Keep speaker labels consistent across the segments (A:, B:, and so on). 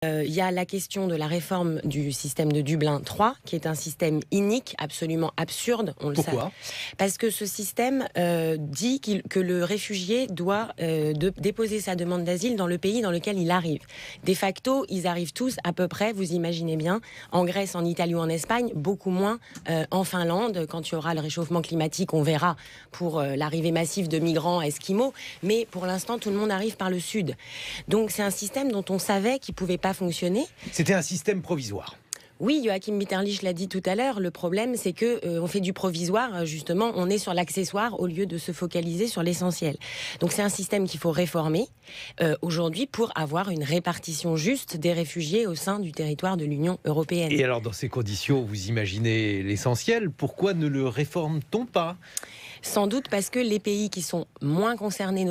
A: Il y a la question de la réforme du système de Dublin 3, qui est un système inique, absolument absurde, on le sait.
B: Pourquoi ?
A: Parce que ce système dit que le réfugié doit déposer sa demande d'asile dans le pays dans lequel il arrive. De facto, ils arrivent tous à peu près, vous imaginez bien, en Grèce, en Italie ou en Espagne, beaucoup moins en Finlande. Quand il y aura le réchauffement climatique, on verra pour l'arrivée massive de migrants esquimaux. Mais pour l'instant, tout le monde arrive par le sud. Donc c'est un système dont on savait qu'il ne pouvait pas fonctionner.
B: C'était un système provisoire.
A: Oui, Joachim Bitterlich l'a dit tout à l'heure, le problème c'est que on fait du provisoire, justement, on est sur l'accessoire au lieu de se focaliser sur l'essentiel. Donc c'est un système qu'il faut réformer aujourd'hui pour avoir une répartition juste des réfugiés au sein du territoire de l'Union européenne.
B: Et alors dans ces conditions, vous imaginez l'essentiel, pourquoi ne le réforme-t-on pas ?
A: Sans doute parce que les pays qui sont moins concernés,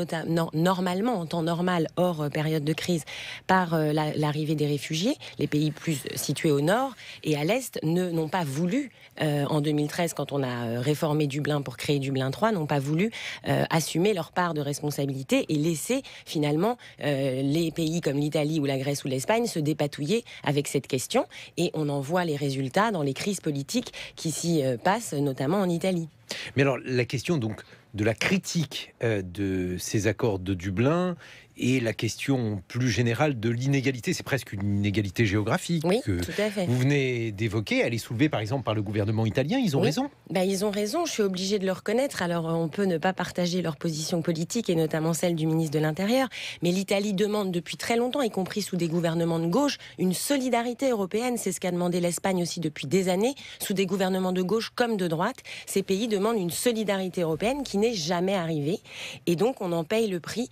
A: normalement, en temps normal, hors période de crise, par l'arrivée des réfugiés, les pays plus situés au nord et à l'est, n'ont pas voulu, en 2013, quand on a réformé Dublin pour créer Dublin 3, n'ont pas voulu assumer leur part de responsabilité et laisser finalement les pays comme l'Italie ou la Grèce ou l'Espagne se dépatouiller avec cette question. Et on en voit les résultats dans les crises politiques qui s'y passent, notamment en Italie.
B: Mais alors, la question donc de la critique de ces accords de Dublin et la question plus générale de l'inégalité, c'est presque une inégalité géographique
A: que tout à fait.
B: Vous venez d'évoquer, elle est soulevée par exemple par le gouvernement italien, ils ont raison.
A: Ils ont raison, je suis obligée de le reconnaître, alors on peut ne pas partager leur position politique et notamment celle du ministre de l'Intérieur, mais l'Italie demande depuis très longtemps, y compris sous des gouvernements de gauche, une solidarité européenne, c'est ce qu'a demandé l'Espagne aussi depuis des années, sous des gouvernements de gauche comme de droite, ces pays demandent une solidarité européenne qui n'est jamais arrivée, et donc on en paye le prix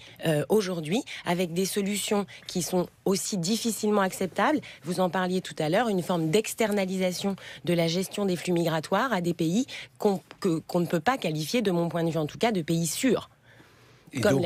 A: aujourd'hui, avec des solutions qui sont aussi difficilement acceptables. Vous en parliez tout à l'heure, une forme d'externalisation de la gestion des flux migratoires à des pays qu'on ne peut pas qualifier, de mon point de vue en tout cas, de pays sûrs. Comme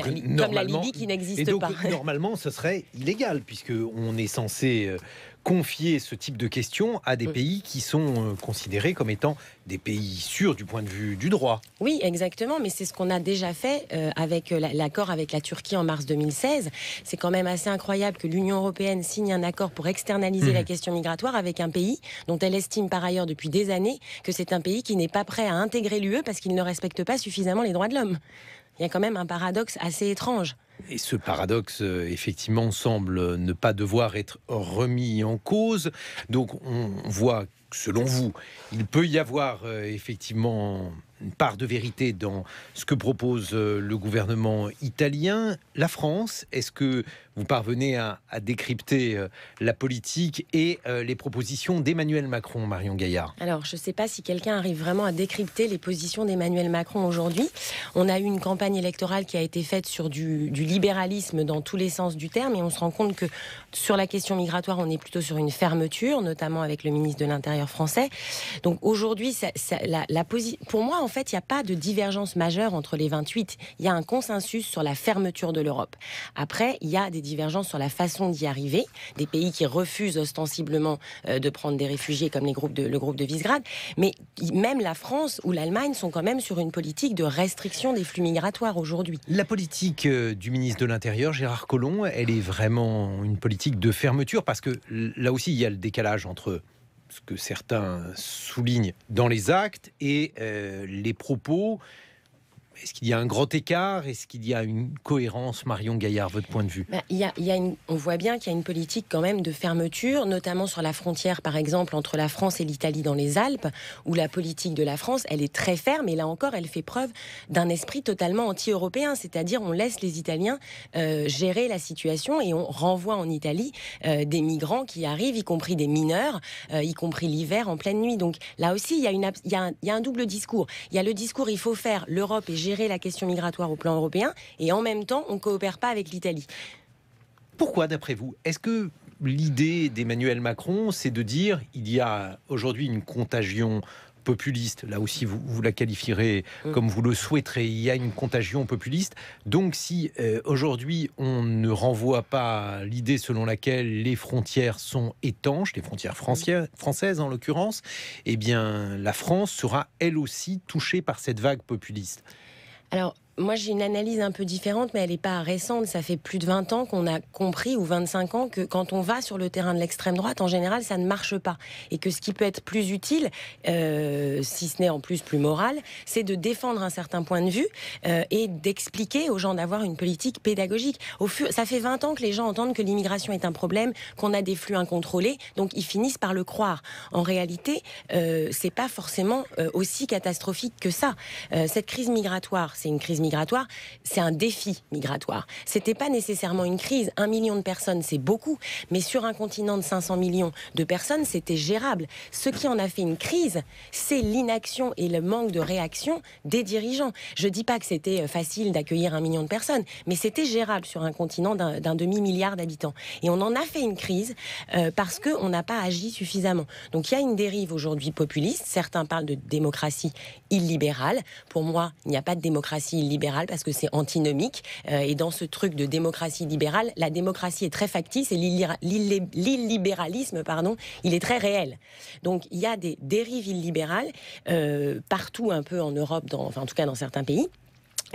A: la Libye qui n'existe pas.
B: Normalement, ce serait illégal, puisqu'on est censé confier ce type de questions à des pays qui sont considérés comme étant des pays sûrs du point de vue du droit.
A: Oui, exactement, mais c'est ce qu'on a déjà fait avec l'accord avec la Turquie en mars 2016. C'est quand même assez incroyable que l'Union européenne signe un accord pour externaliser la question migratoire avec un pays dont elle estime par ailleurs depuis des années que c'est un pays qui n'est pas prêt à intégrer l'UE parce qu'il ne respecte pas suffisamment les droits de l'homme. Il y a quand même un paradoxe assez étrange.
B: Et ce paradoxe, effectivement, semble ne pas devoir être remis en cause. Donc on voit, selon vous, il peut y avoir effectivement une part de vérité dans ce que propose le gouvernement italien. La France, est-ce que vous parvenez à décrypter la politique et les propositions d'Emmanuel Macron, Marion Gaillard?
A: Alors, je ne sais pas si quelqu'un arrive vraiment à décrypter les positions d'Emmanuel Macron aujourd'hui. On a eu une campagne électorale qui a été faite sur du libéralisme dans tous les sens du terme, et on se rend compte que sur la question migratoire, on est plutôt sur une fermeture, notamment avec le ministre de l'Intérieur français. Donc aujourd'hui, pour moi, en fait, il n'y a pas de divergence majeure entre les 28. Il y a un consensus sur la fermeture de l'Europe. Après, il y a des divergences sur la façon d'y arriver. Des pays qui refusent ostensiblement de prendre des réfugiés comme le groupe de Visegrad. Mais même la France ou l'Allemagne sont quand même sur une politique de restriction des flux migratoires aujourd'hui.
B: La politique du ministre de l'Intérieur, Gérard Collomb, elle est vraiment une politique de fermeture, parce que là aussi, il y a le décalage entre ce que certains soulignent dans les actes et les propos. Est-ce qu'il y a un grand écart? Est-ce qu'il y a une cohérence, Marion Gaillard, votre point de vue?
A: On voit bien qu'il y a une politique quand même de fermeture, notamment sur la frontière, par exemple, entre la France et l'Italie dans les Alpes, où la politique de la France, elle est très ferme, et là encore, elle fait preuve d'un esprit totalement anti-européen, c'est-à-dire on laisse les Italiens gérer la situation et on renvoie en Italie des migrants qui arrivent, y compris des mineurs, y compris l'hiver en pleine nuit. Donc là aussi, il y a un double discours. Il y a le discours, il faut faire l'Europe et gérer la question migratoire au plan européen, et en même temps, on ne coopère pas avec l'Italie.
B: Pourquoi, d'après vous? Est-ce que l'idée d'Emmanuel Macron, c'est de dire il y a aujourd'hui une contagion populiste, là aussi vous la qualifierez comme vous le souhaiterez, il y a une contagion populiste, donc si aujourd'hui on ne renvoie pas l'idée selon laquelle les frontières sont étanches, les frontières françaises en l'occurrence, eh bien la France sera elle aussi touchée par cette vague populiste?
A: Alors, Moi, j'ai une analyse un peu différente, mais elle n'est pas récente. Ça fait plus de 20 ans qu'on a compris, ou 25 ans, que quand on va sur le terrain de l'extrême droite, en général, ça ne marche pas. Et que ce qui peut être plus utile, si ce n'est en plus plus moral, c'est de défendre un certain point de vue et d'expliquer aux gens, d'avoir une politique pédagogique. Ça fait 20 ans que les gens entendent que l'immigration est un problème, qu'on a des flux incontrôlés, donc ils finissent par le croire. En réalité, c'est pas forcément aussi catastrophique que ça. Cette crise migratoire, c'est une crise migratoire, c'est un défi migratoire. C'était pas nécessairement une crise. 1 million de personnes, c'est beaucoup, mais sur un continent de 500 millions de personnes, c'était gérable. Ce qui en a fait une crise, c'est l'inaction et le manque de réaction des dirigeants. Je dis pas que c'était facile d'accueillir 1 million de personnes, mais c'était gérable sur un continent d'un demi-milliard d'habitants. Et on en a fait une crise parce qu'on n'a pas agi suffisamment. Donc il y a une dérive aujourd'hui populiste. Certains parlent de démocratie illibérale. Pour moi, il n'y a pas de démocratie illibérale parce que c'est antinomique. Et dans ce truc de démocratie libérale, la démocratie est très factice et l'illibéralisme, il est très réel. Donc il y a des dérives illibérales partout un peu en Europe, en tout cas dans certains pays.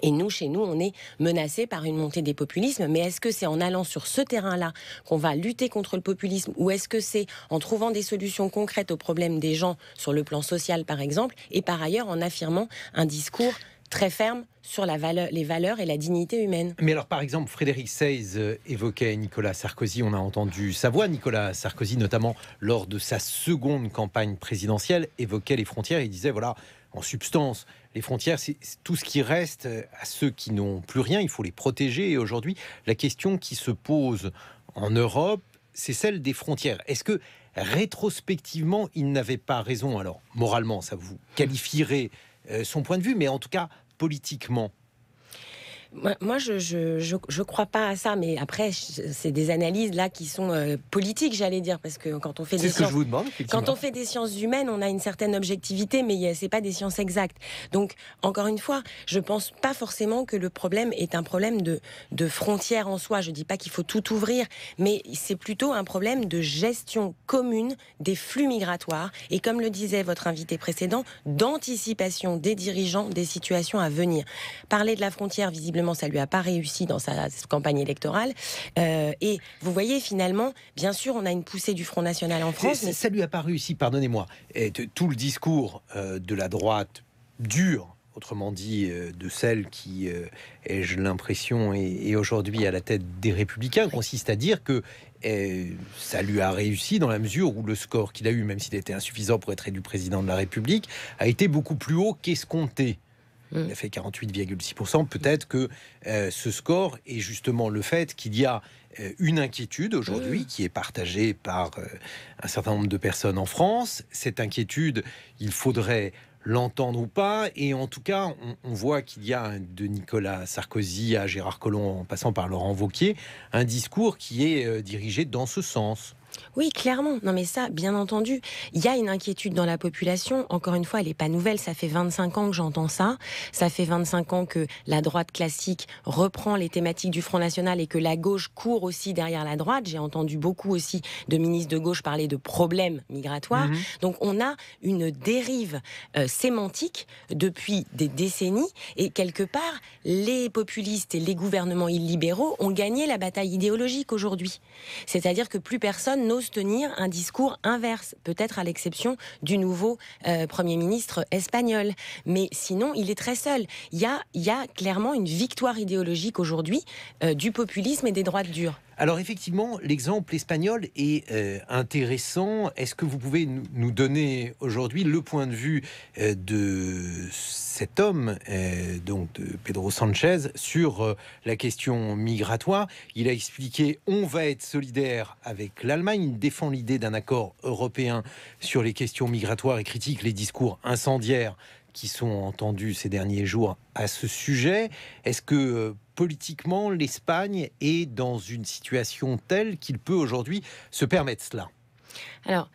A: Et nous, chez nous, on est menacés par une montée des populismes. Mais est-ce que c'est en allant sur ce terrain-là qu'on va lutter contre le populisme, ou est-ce que c'est en trouvant des solutions concrètes aux problèmes des gens sur le plan social, par exemple, et par ailleurs en affirmant un discours très ferme sur les valeurs et la dignité humaine?
B: Mais alors, par exemple, Frédéric Seyss évoquait Nicolas Sarkozy. On a entendu sa voix. Nicolas Sarkozy, notamment lors de sa seconde campagne présidentielle, évoquait les frontières. Il disait, voilà, en substance, les frontières, c'est tout ce qui reste à ceux qui n'ont plus rien. Il faut les protéger. Et aujourd'hui, la question qui se pose en Europe, c'est celle des frontières. Est-ce que, rétrospectivement, il n'avait pas raison? Alors, moralement, ça vous qualifierait son point de vue, mais en tout cas, politiquement.
A: Moi, je crois pas à ça, mais après, c'est des analyses là qui sont politiques, j'allais dire, parce que quand on fait
B: C'est ce que je vous demande, effectivement.
A: Quand on fait des sciences humaines, on a une certaine objectivité, mais c'est pas des sciences exactes. Donc, encore une fois, je pense pas forcément que le problème est un problème de frontières en soi. Je dis pas qu'il faut tout ouvrir, mais c'est plutôt un problème de gestion commune des flux migratoires et, comme le disait votre invité précédent, d'anticipation des dirigeants des situations à venir. Parler de la frontière, visiblement, ça lui a pas réussi dans sa campagne électorale. Et vous voyez, finalement, bien sûr, on a une poussée du Front National en France.
B: Ça lui a pas réussi, pardonnez-moi. Tout le discours de la droite dure, autrement dit, de celle qui, ai-je l'impression, est aujourd'hui à la tête des Républicains, consiste à dire que ça lui a réussi dans la mesure où le score qu'il a eu, même s'il était insuffisant pour être élu président de la République, a été beaucoup plus haut qu'escompté. Il a fait 48,6%. Peut-être que ce score est justement le fait qu'il y a une inquiétude aujourd'hui qui est partagée par un certain nombre de personnes en France. Cette inquiétude, il faudrait l'entendre ou pas. Et en tout cas, on voit qu'il y a, de Nicolas Sarkozy à Gérard Collomb, en passant par Laurent Wauquiez, un discours qui est dirigé dans ce sens.
A: Oui, clairement. Non, mais ça, bien entendu, il y a une inquiétude dans la population. Encore une fois, elle n'est pas nouvelle. Ça fait 25 ans que j'entends ça. Ça fait 25 ans que la droite classique reprend les thématiques du Front National et que la gauche court aussi derrière la droite. J'ai entendu beaucoup aussi de ministres de gauche parler de problèmes migratoires. Donc, on a une dérive sémantique depuis des décennies. Et quelque part, les populistes et les gouvernements illibéraux ont gagné la bataille idéologique aujourd'hui. C'est-à-dire que plus personne n'ose tenir un discours inverse, peut-être à l'exception du nouveau Premier ministre espagnol. Mais sinon, il est très seul. Il y a clairement une victoire idéologique aujourd'hui du populisme et des droites dures.
B: Alors effectivement, l'exemple espagnol est intéressant. Est-ce que vous pouvez nous donner aujourd'hui le point de vue de cet homme, donc de Pedro Sánchez, sur la question migratoire? Il a expliqué: on va être solidaire avec l'Allemagne. Il défend l'idée d'un accord européen sur les questions migratoires et critique les discours incendiaires qui sont entendus ces derniers jours à ce sujet. Est-ce que politiquement, l'Espagne est dans une situation telle qu'il peut aujourd'hui se permettre cela?
A: Alors,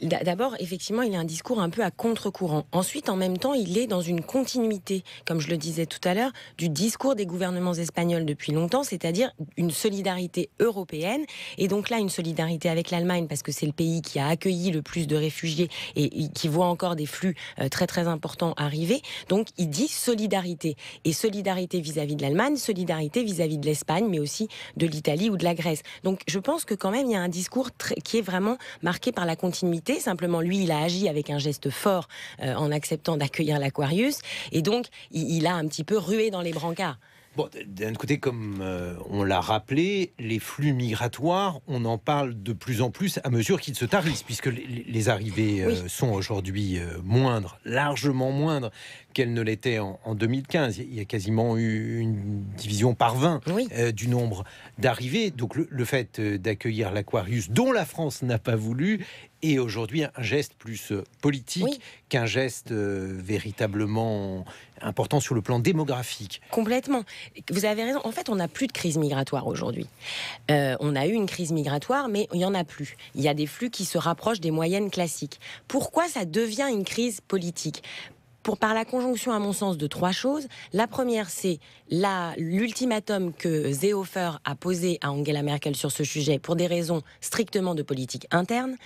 A: D'abord, effectivement, il a un discours un peu à contre-courant. Ensuite, en même temps, il est dans une continuité, comme je le disais tout à l'heure, du discours des gouvernements espagnols depuis longtemps, c'est-à-dire une solidarité européenne. Et donc là, une solidarité avec l'Allemagne, parce que c'est le pays qui a accueilli le plus de réfugiés et qui voit encore des flux très très importants arriver. Donc, il dit solidarité. Et solidarité vis-à-vis de l'Allemagne, solidarité vis-à-vis de l'Espagne, mais aussi de l'Italie ou de la Grèce. Donc, je pense que quand même, il y a un discours qui est vraiment marqué par la continuité. Simplement, lui, il a agi avec un geste fort en acceptant d'accueillir l'Aquarius. Et donc, il a un petit peu rué dans les brancards.
B: Bon, d'un côté, comme on l'a rappelé, les flux migratoires, on en parle de plus en plus à mesure qu'ils se tarissent, puisque les arrivées sont aujourd'hui moindres, largement moindres qu'elles ne l'étaient en 2015. Il y a quasiment eu une division par 20 du nombre d'arrivées. Donc le fait d'accueillir l'Aquarius, dont la France n'a pas voulu, est aujourd'hui un geste plus politique qu'un geste véritablement important sur le plan démographique.
A: Complètement. Vous avez raison. En fait, on n'a plus de crise migratoire aujourd'hui. On a eu une crise migratoire, mais il n'y en a plus. Il y a des flux qui se rapprochent des moyennes classiques. Pourquoi ça devient une crise politique ? Par la conjonction, à mon sens, de 3 choses. La première, c'est l'ultimatum que Seehofer a posé à Angela Merkel sur ce sujet pour des raisons strictement de politique interne.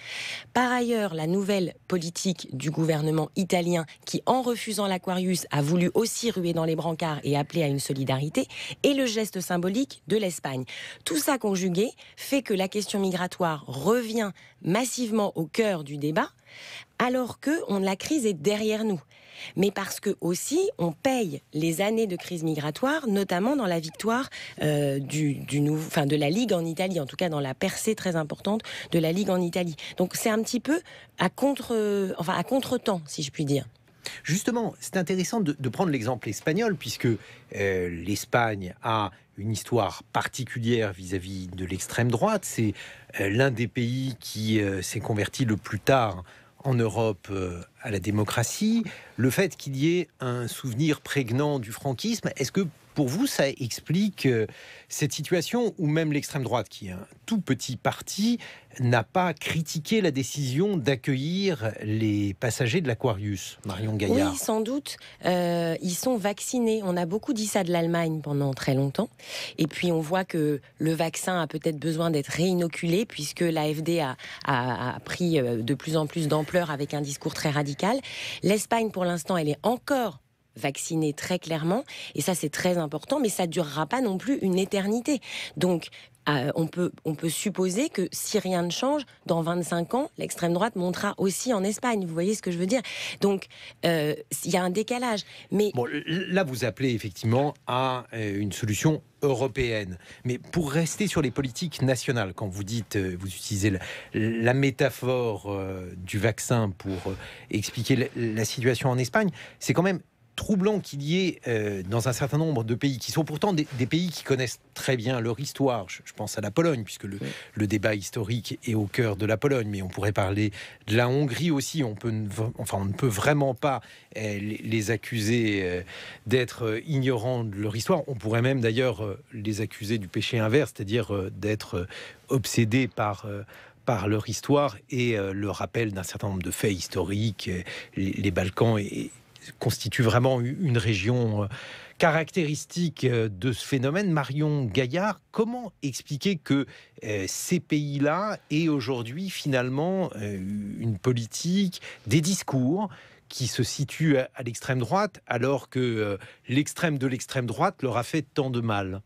A: Par ailleurs, la nouvelle politique du gouvernement italien qui, en refusant l'Aquarius, a voulu aussi ruer dans les brancards et appeler à une solidarité, et le geste symbolique de l'Espagne. Tout ça conjugué fait que la question migratoire revient massivement au cœur du débat, alors que la crise est derrière nous. Mais parce que aussi on paye les années de crise migratoire, notamment dans la victoire de la Ligue en Italie, en tout cas dans la percée très importante de la Ligue en Italie. Donc c'est un petit peu à contre-temps, si je puis dire.
B: Justement, c'est intéressant de prendre l'exemple espagnol, puisque l'Espagne a une histoire particulière vis-à-vis de l'extrême droite. C'est l'un des pays qui s'est converti le plus tard en Europe à la démocratie. Le fait qu'il y ait un souvenir prégnant du franquisme, est-ce que pour vous ça explique cette situation où même l'extrême droite, qui est un tout petit parti, n'a pas critiqué la décision d'accueillir les passagers de l'Aquarius, Marion Gaillard?
A: Oui, sans doute. Ils sont vaccinés. On a beaucoup dit ça de l'Allemagne pendant très longtemps. Et puis on voit que le vaccin a peut-être besoin d'être réinoculé, puisque l'AfD a pris de plus en plus d'ampleur avec un discours très radical. L'Espagne, pour l'instant, elle est encore vaccinée très clairement, et ça c'est très important, mais ça ne durera pas non plus une éternité. Donc on peut supposer que si rien ne change, dans 25 ans, l'extrême droite montera aussi en Espagne. Vous voyez ce que je veux dire? Donc il y a un décalage. Mais
B: bon, là vous appelez effectivement à une solution européenne. Mais pour rester sur les politiques nationales, quand vous dites, vous utilisez la métaphore du vaccin pour expliquer la situation en Espagne, c'est quand même troublant qu'il y ait dans un certain nombre de pays qui sont pourtant des pays qui connaissent très bien leur histoire. Je pense à la Pologne, puisque le débat historique est au cœur de la Pologne, mais on pourrait parler de la Hongrie aussi. On ne peut vraiment pas les accuser d'être ignorants de leur histoire. On pourrait même d'ailleurs les accuser du péché inverse, c'est-à-dire d'être obsédés par leur histoire et le rappel d'un certain nombre de faits historiques. Les Balkans constitue vraiment une région caractéristique de ce phénomène. Marion Gaillard, comment expliquer que ces pays-là aient aujourd'hui finalement une politique, des discours qui se situent à l'extrême droite, alors que l'extrême de l'extrême droite leur a fait tant de mal?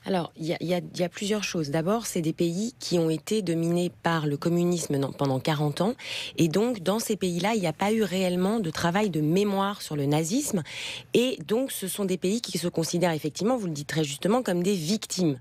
A: Alors, il y a plusieurs choses. D'abord, c'est des pays qui ont été dominés par le communisme pendant 40 ans. Et donc, dans ces pays-là, il n'y a pas eu réellement de travail de mémoire sur le nazisme. Et donc, ce sont des pays qui se considèrent effectivement, vous le dites très justement, comme des victimes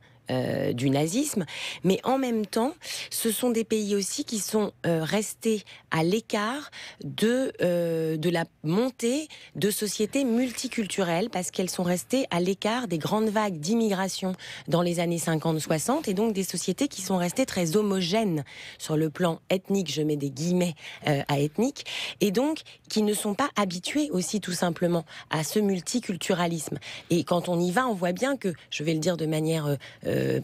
A: du nazisme, mais en même temps, ce sont des pays aussi qui sont restés à l'écart de la montée de sociétés multiculturelles, parce qu'elles sont restées à l'écart des grandes vagues d'immigration dans les années 50-60, et donc des sociétés qui sont restées très homogènes sur le plan ethnique, je mets des guillemets à ethnique, et donc qui ne sont pas habituées aussi tout simplement à ce multiculturalisme. Et quand on y va, on voit bien que, je vais le dire de manière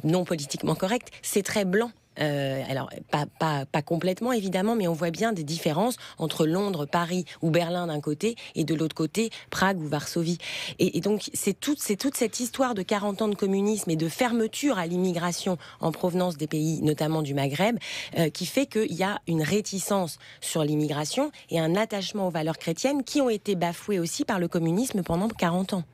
A: non politiquement correcte, c'est très blanc. Alors, pas complètement, évidemment, mais on voit bien des différences entre Londres, Paris ou Berlin d'un côté, et de l'autre côté, Prague ou Varsovie. Et donc, c'est toute cette histoire de 40 ans de communisme et de fermeture à l'immigration en provenance des pays, notamment du Maghreb, qui fait qu'il y a une réticence sur l'immigration et un attachement aux valeurs chrétiennes qui ont été bafouées aussi par le communisme pendant 40 ans.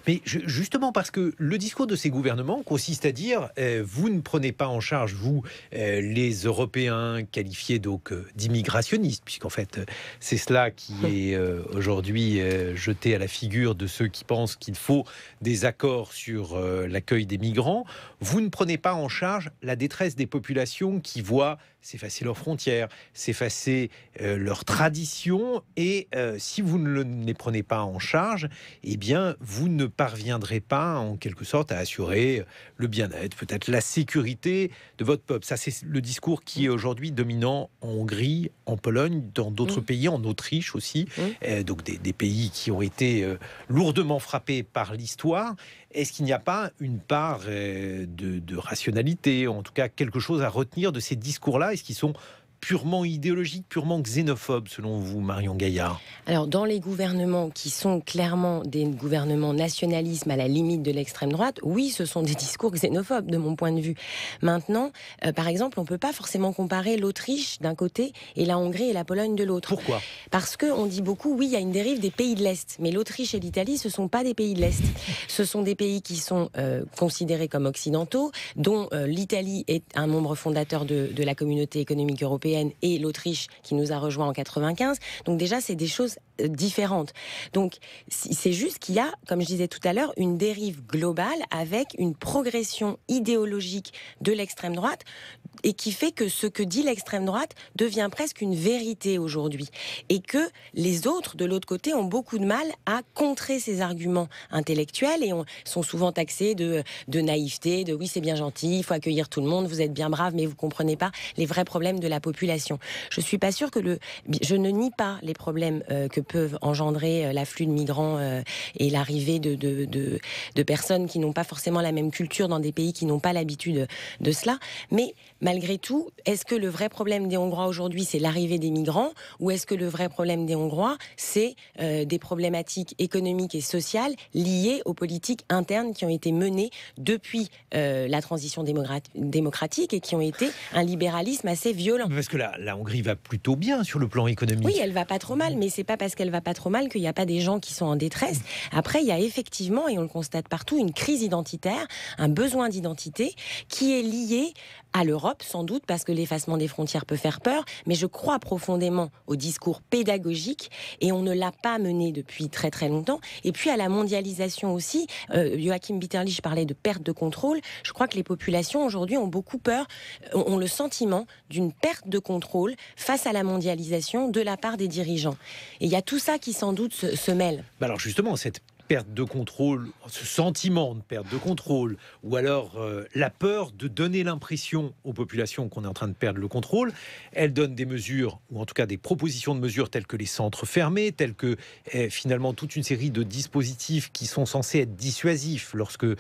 B: Mais justement parce que le discours de ces gouvernements consiste à dire vous ne prenez pas en charge, vous, les Européens qualifiés donc d'immigrationnistes, puisqu'en fait c'est cela qui est aujourd'hui jeté à la figure de ceux qui pensent qu'il faut des accords sur l'accueil des migrants. Vous ne prenez pas en charge la détresse des populations qui voient s'effacer leurs frontières, s'effacer leurs traditions, et si vous ne les prenez pas en charge, eh bien vous ne parviendrez pas en quelque sorte à assurer le bien-être, peut-être la sécurité de votre peuple. Ça, c'est le discours qui est aujourd'hui dominant en Hongrie, en Pologne, dans d'autres pays, en Autriche aussi, donc des pays qui ont été lourdement frappés par l'histoire. Est-ce qu'il n'y a pas une part de rationalité, en tout cas quelque chose à retenir de ces discours-là? Est-ce qu'ils sont purement idéologiques, purement xénophobes, selon vous, Marion Gaillard?
A: Alors, dans les gouvernements qui sont clairement des gouvernements nationalisme à la limite de l'extrême droite, oui, ce sont des discours xénophobes, de mon point de vue. Maintenant, par exemple, on ne peut pas forcément comparer l'Autriche d'un côté et la Hongrie et la Pologne de l'autre.
B: Pourquoi?
A: Parce qu'on dit beaucoup, oui, il y a une dérive des pays de l'Est. Mais l'Autriche et l'Italie, ce ne sont pas des pays de l'Est. Ce sont des pays qui sont considérés comme occidentaux, dont l'Italie est un membre fondateur de la communauté économique européenne, et l'Autriche qui nous a rejoints en 95. Donc déjà, c'est des choses différentes. Donc c'est juste qu'il y a, comme je disais tout à l'heure, une dérive globale avec une progression idéologique de l'extrême droite, et qui fait que ce que dit l'extrême droite devient presque une vérité aujourd'hui, et que les autres, de l'autre côté, ont beaucoup de mal à contrer ces arguments intellectuels, et sont souvent taxés de naïveté, de oui, c'est bien gentil, il faut accueillir tout le monde, vous êtes bien brave, mais vous comprenez pas les vrais problèmes de la population. Je suis pas sûre que je ne nie pas les problèmes que peuvent engendrer l'afflux de migrants et l'arrivée de personnes qui n'ont pas forcément la même culture dans des pays qui n'ont pas l'habitude de cela, mais malgré tout, est-ce que le vrai problème des Hongrois aujourd'hui, c'est l'arrivée des migrants, ou est-ce que le vrai problème des Hongrois, c'est des problématiques économiques et sociales liées aux politiques internes qui ont été menées depuis la transition démocratique, et qui ont été un libéralisme assez violent?
B: Parce que la Hongrie va plutôt bien sur le plan économique.
A: Oui, elle va pas trop mal, mais c'est pas parce qu'elle va pas trop mal qu'il n'y a pas des gens qui sont en détresse. Après, il y a effectivement, et on le constate partout, une crise identitaire, un besoin d'identité qui est lié à l'Europe, sans doute, parce que l'effacement des frontières peut faire peur, mais je crois profondément au discours pédagogique, et on ne l'a pas mené depuis très très longtemps. Et puis à la mondialisation aussi, Joachim Bitterlich parlait de perte de contrôle. Je crois que les populations aujourd'hui ont beaucoup peur, ont le sentiment d'une perte de contrôle face à la mondialisation de la part des dirigeants. Et il y a tout ça qui sans doute se mêle.
B: Alors justement, cette perte de contrôle, ce sentiment de perte de contrôle, ou alors la peur de donner l'impression aux populations qu'on est en train de perdre le contrôle, elle donne des mesures, ou en tout cas des propositions de mesures telles que les centres fermés, telles que finalement toute une série de dispositifs qui sont censés être dissuasifs. Lorsque le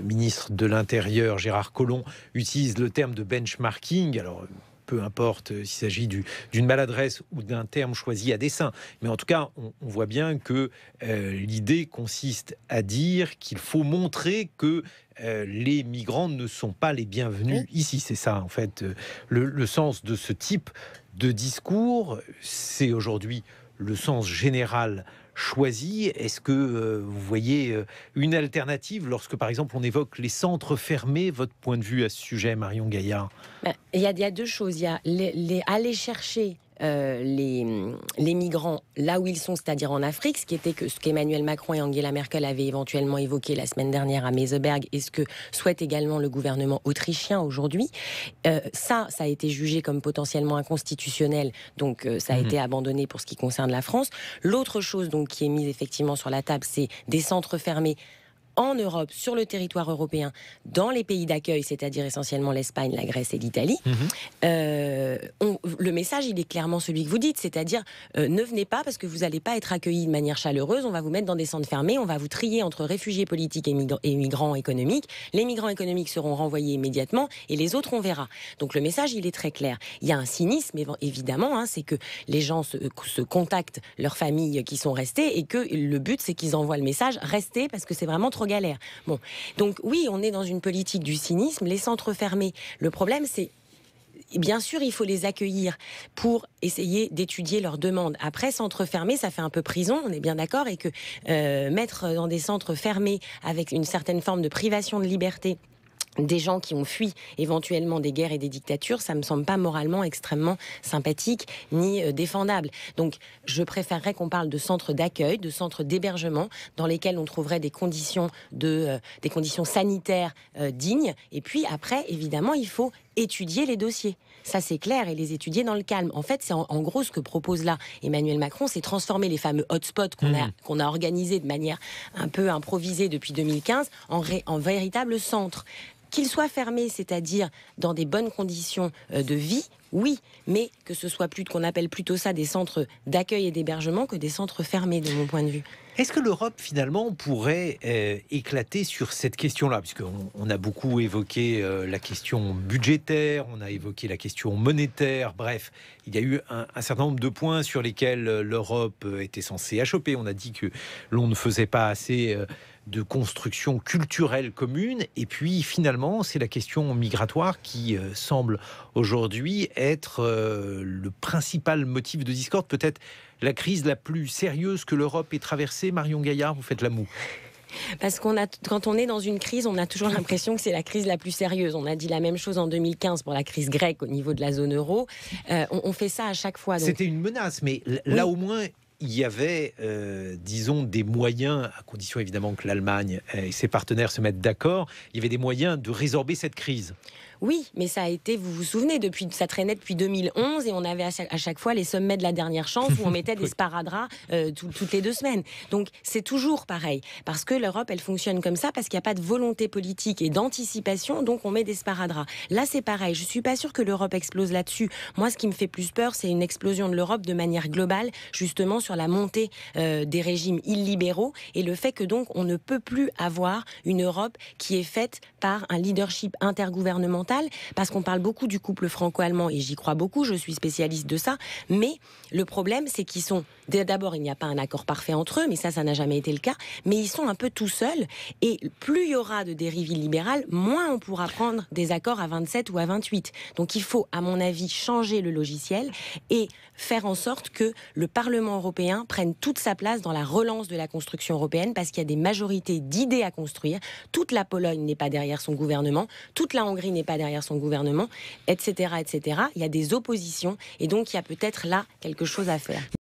B: ministre de l'Intérieur, Gérard Collomb, utilise le terme de benchmarking, alors peu importe s'il s'agit d'une maladresse ou d'un terme choisi à dessein. Mais en tout cas, on voit bien que l'idée consiste à dire qu'il faut montrer que les migrants ne sont pas les bienvenus ici. C'est ça, en fait, le sens de ce type de discours. C'est aujourd'hui le sens général choisi. Est-ce que vous voyez une alternative lorsque, par exemple, on évoque les centres fermés? Votre point de vue à ce sujet, Marion Gaillard?
A: Il y a deux choses. Il y a aller chercher les migrants là où ils sont, c'est-à-dire en Afrique, ce qu'Emmanuel Macron et Angela Merkel avaient éventuellement évoqué la semaine dernière à Meseberg, et ce que souhaite également le gouvernement autrichien aujourd'hui. Ça a été jugé comme potentiellement inconstitutionnel, donc ça a été abandonné pour ce qui concerne la France. L'autre chose donc qui est mise effectivement sur la table, c'est des centres fermés en Europe, sur le territoire européen, dans les pays d'accueil, c'est-à-dire essentiellement l'Espagne, la Grèce et l'Italie, le message, il est clairement celui que vous dites, c'est-à-dire ne venez pas parce que vous n'allez pas être accueillis de manière chaleureuse, on va vous mettre dans des centres fermés, on va vous trier entre réfugiés politiques et migrants économiques. Les migrants économiques seront renvoyés immédiatement et les autres, on verra. Donc le message, il est très clair. Il y a un cynisme, évidemment, c'est que les gens se contactent leurs familles qui sont restées et que le but, c'est qu'ils envoient le message « restez » parce que c'est vraiment trop galère. Bon, donc oui, on est dans une politique du cynisme, les centres fermés. Le problème, c'est bien sûr, il faut les accueillir pour essayer d'étudier leurs demandes. Après, centre fermé, ça fait un peu prison, on est bien d'accord, et que mettre dans des centres fermés avec une certaine forme de privation de liberté des gens qui ont fui éventuellement des guerres et des dictatures, ça me semble pas moralement extrêmement sympathique ni défendable. Donc je préférerais qu'on parle de centres d'accueil, de centres d'hébergement dans lesquels on trouverait des conditions sanitaires dignes. Et puis après, évidemment, il faut étudier les dossiers. Ça, c'est clair, et les étudier dans le calme. En fait, c'est en gros ce que propose là Emmanuel Macron, c'est transformer les fameux hotspots qu'on a organisés de manière un peu improvisée depuis 2015 en véritables centres. Qu'ils soient fermés, c'est-à-dire dans des bonnes conditions de vie, oui, mais que ce soit qu'on appelle plutôt ça des centres d'accueil et d'hébergement que des centres fermés, de mon point de vue.
B: Est-ce que l'Europe, finalement, pourrait éclater sur cette question-là? Puisqu'on a beaucoup évoqué la question budgétaire, on a évoqué la question monétaire, bref, il y a eu un certain nombre de points sur lesquels l'Europe était censée achoper. On a dit que l'on ne faisait pas assez de construction culturelle commune, et puis finalement, c'est la question migratoire qui semble aujourd'hui être le principal motif de discorde, peut-être la crise la plus sérieuse que l'Europe ait traversée. Marion Gaillard, vous faites la moue.
A: Parce quand on est dans une crise, on a toujours l'impression que c'est la crise la plus sérieuse. On a dit la même chose en 2015 pour la crise grecque au niveau de la zone euro. On fait ça à chaque fois.
B: C'était une menace, mais là au moins il y avait, disons, des moyens, à condition évidemment que l'Allemagne et ses partenaires se mettent d'accord, il y avait des moyens de résorber cette crise.
A: Oui, mais ça a été, vous vous souvenez, ça traînait depuis 2011 et on avait à chaque fois les sommets de la dernière chance où on mettait des sparadraps toutes les 2 semaines. Donc c'est toujours pareil, parce que l'Europe, elle fonctionne comme ça, parce qu'il n'y a pas de volonté politique et d'anticipation, donc on met des sparadraps. Là, c'est pareil, je ne suis pas sûre que l'Europe explose là-dessus. Moi, ce qui me fait plus peur, c'est une explosion de l'Europe de manière globale, justement sur la montée des régimes illibéraux et le fait que donc on ne peut plus avoir une Europe qui est faite par un leadership intergouvernemental, parce qu'on parle beaucoup du couple franco-allemand et j'y crois beaucoup, je suis spécialiste de ça, mais le problème c'est qu'ils sont, d'abord il n'y a pas un accord parfait entre eux, mais ça n'a jamais été le cas, mais ils sont un peu tout seuls et plus il y aura de dérives illibérales, moins on pourra prendre des accords à 27 ou à 28. Donc il faut, à mon avis, changer le logiciel et faire en sorte que le Parlement européen prenne toute sa place dans la relance de la construction européenne, parce qu'il y a des majorités d'idées à construire. Toute la Pologne n'est pas derrière son gouvernement, toute la Hongrie n'est pas derrière son gouvernement, etc., etc. Il y a des oppositions et donc il y a peut-être là quelque chose à faire.